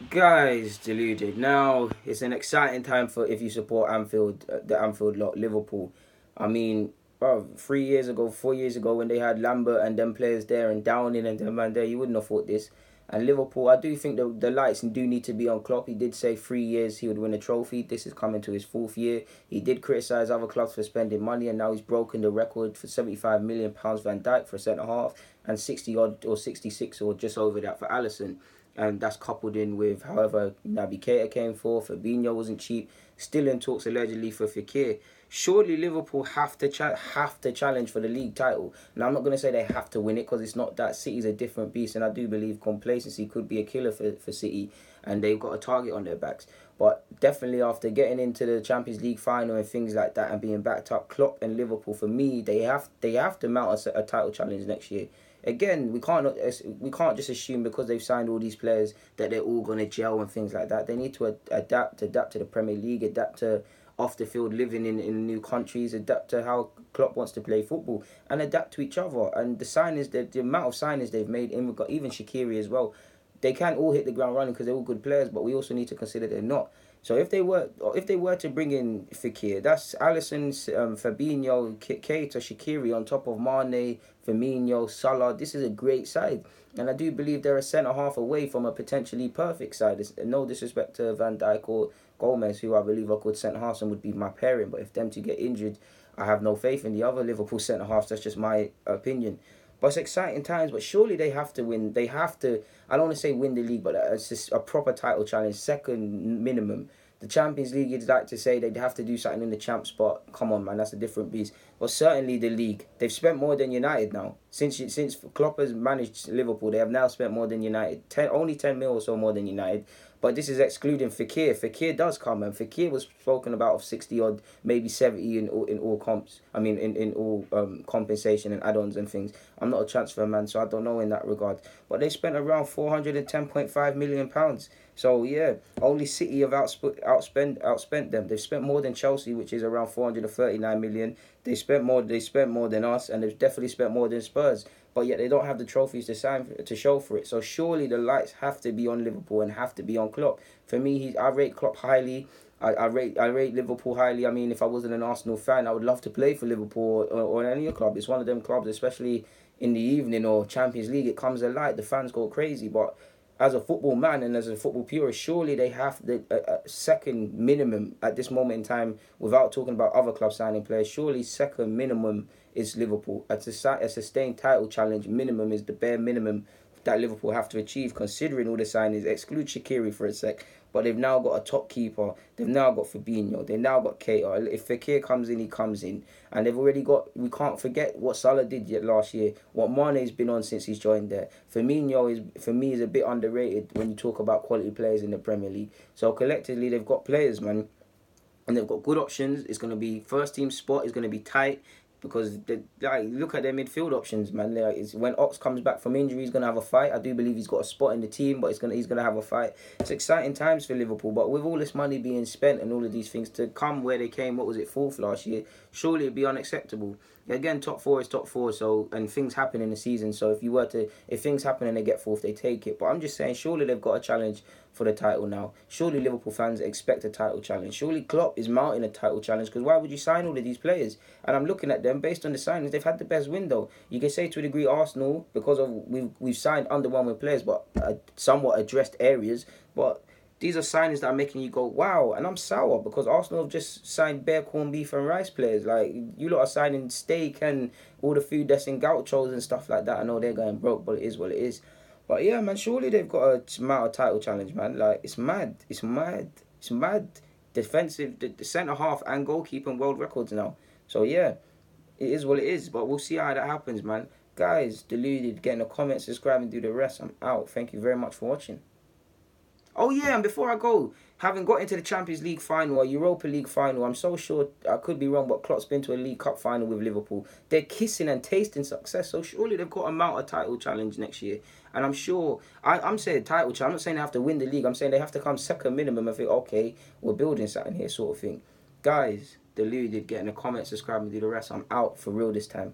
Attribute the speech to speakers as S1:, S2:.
S1: Guys, deluded. Now it's an exciting time for if you support Anfield, the Anfield lot, Liverpool. I mean, bro, 3 years ago, 4 years ago, when they had Lambert and them players there and Downing and them man there, you wouldn't have thought this. And Liverpool, I do think the lights do need to be on Klopp. He did say 3 years he would win a trophy. This is coming to his fourth year. He did criticise other clubs for spending money, and now he's broken the record for £75 million Van Dijk for a centre half, and 60 odd or 66 or just over that for Alisson. And that's coupled in with however Naby Keita came for. Fabinho wasn't cheap. Still in talks allegedly for Fekir. Surely Liverpool have to challenge for the league title. Now I'm not going to say they have to win it because it's not that. City's a different beast, and I do believe complacency could be a killer for City, and they've got a target on their backs. But definitely after getting into the Champions League final and things like that and being backed up, Klopp and Liverpool, for me, they have to mount a title challenge next year. Again, we can't just assume because they've signed all these players that they're all going to gel and things like that. They need to adapt to the Premier League, adapt to off the field living in new countries, adapt to how Klopp wants to play football, and adapt to each other. And the amount of signings they've made, even Shaqiri as well, they can't all hit the ground running because they're all good players, but we also need to consider they're not. So if they were to bring in Fekir, that's Alisson, Fabinho, Keita, Shaqiri on top of Mane, Firmino, Salah. This is a great side, and I do believe they're a centre half away from a potentially perfect side. It's no disrespect to Van Dijk or Gomez, who I believe are good centre halves and would be my pairing. But if them two get injured, I have no faith in the other Liverpool centre halves. That's just my opinion. But it's exciting times. But surely they have to win. They have to. I don't want to say win the league, but it's just a proper title challenge, second minimum. The Champions League, you'd like to say they'd have to do something in the champ spot. Come on, man, that's a different beast. But certainly the league, they've spent more than United now. Since Klopp has managed Liverpool, they have now spent more than United. Only 10 mil or so more than United. But this is excluding Fekir. Fekir does come, and Fekir was spoken about of 60 odd, maybe 70 in all comps. I mean, in all compensation and add-ons and things. I'm not a transfer man, so I don't know in that regard. But they spent around £410.5 million. So yeah, only City have outspent them. They've spent more than Chelsea, which is around 439 million. They spent more than us, and they've definitely spent more than Spurs. But yet they don't have the trophies to show for it. So surely the lights have to be on Liverpool and have to be on Klopp. For me, I rate Klopp highly. I rate Liverpool highly. I mean, if I wasn't an Arsenal fan, I would love to play for Liverpool or any other club. It's one of them clubs, especially in the evening or Champions League. It comes alight. The fans go crazy. But as a football man and as a football purist, surely they have the second minimum at this moment in time, without talking about other clubs signing players. Surely second minimum is Liverpool. A sustained title challenge minimum is the bare minimum that Liverpool have to achieve, considering all the signings. Exclude Shaqiri for a sec, but they've now got a top keeper. They've now got Fabinho. They've now got Keita. If Fekir comes in, he comes in. And they've already got... We can't forget what Salah did yet last year, what Mane's been on since he's joined there. Firmino, for me, is a bit underrated when you talk about quality players in the Premier League. So collectively, they've got players, man, and they've got good options. It's going to be first team spot is going to be tight because look at their midfield options, man. It's when Ox comes back from injury, he's going to have a fight. I do believe he's got a spot in the team, but he's going to have a fight. It's exciting times for Liverpool, but with all this money being spent and all of these things to come where they came, what was it, fourth last year? Surely it'd be unacceptable. Again, top four is top four, so and things happen in the season. So if things happen and they get fourth, they take it. But I'm just saying, surely they've got a challenge for the title now. Surely Liverpool fans expect a title challenge. Surely Klopp is mounting a title challenge, because why would you sign all of these players? And I'm looking at them based on the signings. They've had the best window. You can say to a degree Arsenal, because of we've signed underwhelming players, but somewhat addressed areas. But these are signings that are making you go, wow. And I'm sour because Arsenal have just signed bare corned beef and rice players. Like, you lot are signing steak and all the food that's in gauchos and stuff like that. I know they're going broke, but it is what it is. But yeah, man, surely they've got a mount a title challenge, man. Like, it's mad. It's mad. It's mad. Defensive, the centre half and goalkeeping world records now. So yeah, it is what it is. But we'll see how that happens, man. Guys, deluded, get in the comments, subscribe and do the rest. I'm out. Thank you very much for watching. Oh yeah, and before I go, having got into the Champions League final or Europa League final, I'm so sure, I could be wrong, but Klopp's been to a League Cup final with Liverpool. They're kissing and tasting success, so surely they've got to mount a title challenge next year. And I'm sure, I'm saying title challenge, I'm not saying they have to win the league, I'm saying they have to come second minimum and think, okay, we're building something here, sort of thing. Guys, deluded, get in the comments, subscribe and do the rest. I'm out for real this time.